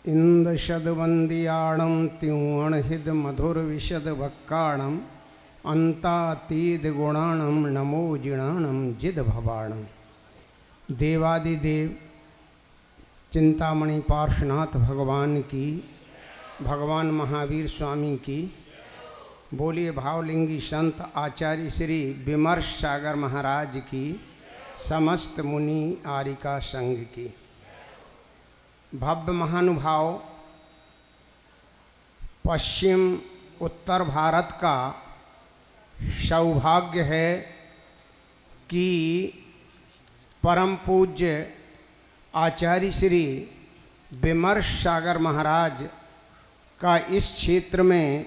इंदशदवंदियाणं त्यूणहिद मधुर विशद वक्काणम अंतातीद गुणाणम नमो जिणाणम जिद भवाणम। देवादिदेव चिंतामणि पार्श्वनाथ भगवान की, भगवान महावीर स्वामी की, बोलिए भावलिंगी संत आचार्य श्री विमर्श सागर महाराज की, समस्त मुनि आरिका संघ की। भव्य महानुभाव पश्चिम उत्तर भारत का सौभाग्य है कि परम पूज्य आचार्य श्री विमर्श सागर महाराज का इस क्षेत्र में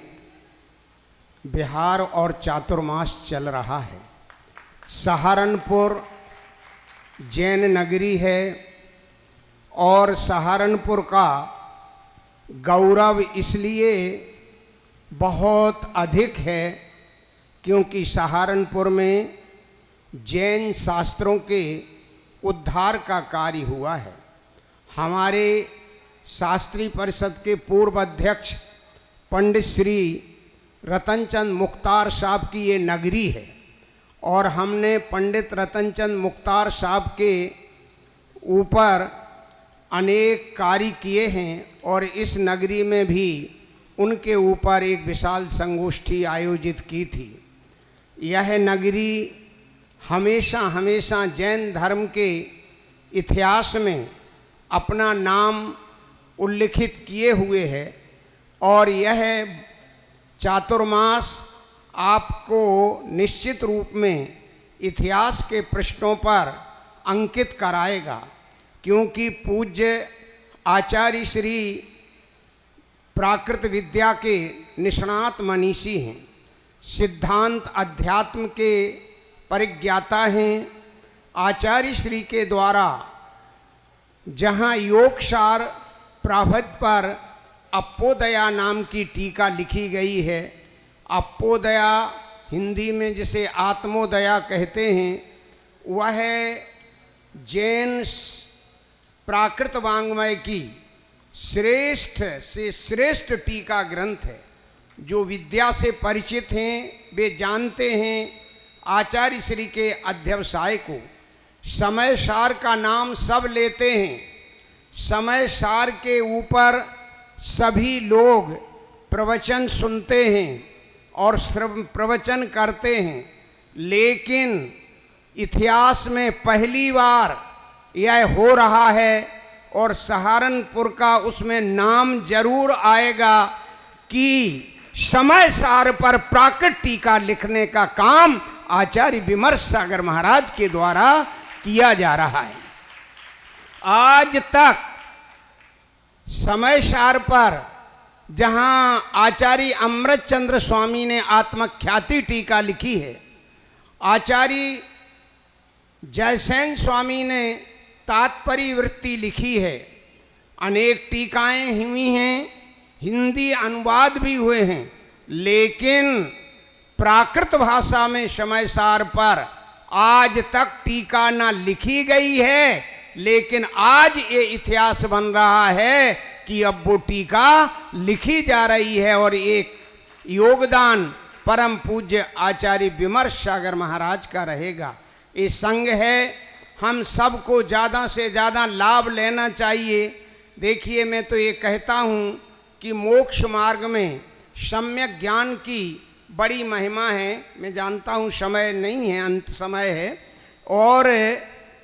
बिहार और चातुर्मास चल रहा है। सहारनपुर जैन नगरी है और सहारनपुर का गौरव इसलिए बहुत अधिक है क्योंकि सहारनपुर में जैन शास्त्रों के उद्धार का कार्य हुआ है। हमारे शास्त्री परिषद के पूर्व अध्यक्ष पंडित श्री रतनचंद मुख्तार साहब की ये नगरी है और हमने पंडित रतनचंद मुख्तार साहब के ऊपर अनेक कार्य किए हैं और इस नगरी में भी उनके ऊपर एक विशाल संगोष्ठी आयोजित की थी। यह नगरी हमेशा हमेशा जैन धर्म के इतिहास में अपना नाम उल्लिखित किए हुए है और यह चातुर्मास आपको निश्चित रूप में इतिहास के पृष्ठों पर अंकित कराएगा क्योंकि पूज्य आचार्य श्री प्राकृत विद्या के निष्णात मनीषी हैं, सिद्धांत अध्यात्म के परिज्ञाता हैं। आचार्य श्री के द्वारा जहाँ योगसार प्राभत पर अप्पोदया नाम की टीका लिखी गई है, अप्पोदया हिंदी में जिसे आत्मोदया कहते हैं, वह जैन प्राकृत वाङ्मय की श्रेष्ठ से श्रेष्ठ टीका ग्रंथ है। जो विद्या से परिचित हैं वे जानते हैं आचार्य श्री के अध्यवसाय को। समय सार का नाम सब लेते हैं, समय सार के ऊपर सभी लोग प्रवचन सुनते हैं और प्रवचन करते हैं, लेकिन इतिहास में पहली बार यह हो रहा है और सहारनपुर का उसमें नाम जरूर आएगा कि समय सार पर प्राकृत टीका लिखने का काम आचार्य विमर्श सागर महाराज के द्वारा किया जा रहा है। आज तक समय सार पर जहां आचार्य अमृतचंद्र स्वामी ने आत्मख्याति टीका लिखी है, आचार्य जयसेन स्वामी ने तात्पर्य वृत्ति लिखी है, अनेक टीकाएं हुई हैं, हिंदी अनुवाद भी हुए हैं, लेकिन प्राकृत भाषा में समय सार पर आज तक टीका ना लिखी गई है। लेकिन आज ये इतिहास बन रहा है कि अब वो टीका लिखी जा रही है और एक योगदान परम पूज्य आचार्य विमर्श सागर महाराज का रहेगा। ये संघ है, हम सबको ज़्यादा से ज़्यादा लाभ लेना चाहिए। देखिए, मैं तो ये कहता हूँ कि मोक्ष मार्ग में सम्यक ज्ञान की बड़ी महिमा है। मैं जानता हूँ समय नहीं है, अंत समय है और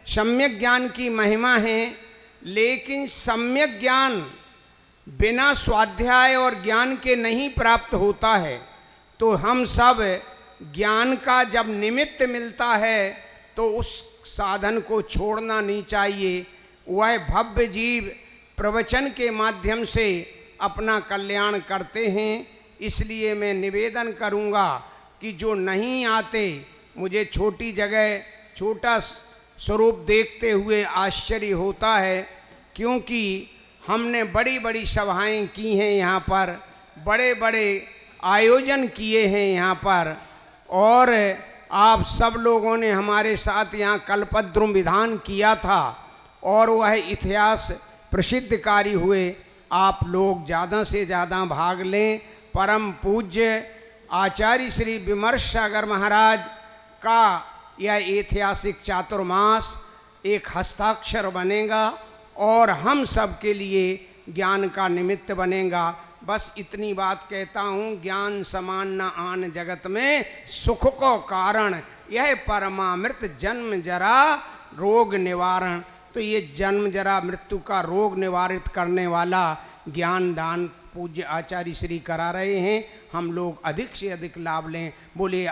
सम्यक ज्ञान की महिमा है, लेकिन सम्यक ज्ञान बिना स्वाध्याय और ज्ञान के नहीं प्राप्त होता है। तो हम सब ज्ञान का जब निमित्त मिलता है तो उस साधन को छोड़ना नहीं चाहिए। वह भव्य जीव प्रवचन के माध्यम से अपना कल्याण करते हैं। इसलिए मैं निवेदन करूंगा कि जो नहीं आते, मुझे छोटी जगह छोटा स्वरूप देखते हुए आश्चर्य होता है क्योंकि हमने बड़ी बड़ी सभाएं की हैं यहाँ पर, बड़े बड़े आयोजन किए हैं यहाँ पर और आप सब लोगों ने हमारे साथ यहाँ कल्पद्रुम विधान किया था और वह इतिहास प्रसिद्ध कार्य हुए। आप लोग ज़्यादा से ज़्यादा भाग लें। परम पूज्य आचार्य श्री विमर्श सागर महाराज का यह ऐतिहासिक चातुर्मास एक हस्ताक्षर बनेगा और हम सब के लिए ज्ञान का निमित्त बनेगा। बस इतनी बात कहता हूँ, ज्ञान समान न आन जगत में सुख को कारण, यह परमामृत जन्म जरा रोग निवारण। तो ये जन्म जरा मृत्यु का रोग निवारित करने वाला ज्ञान दान पूज्य आचार्य श्री करा रहे हैं। हम लोग अधिक से अधिक लाभ लें। बोले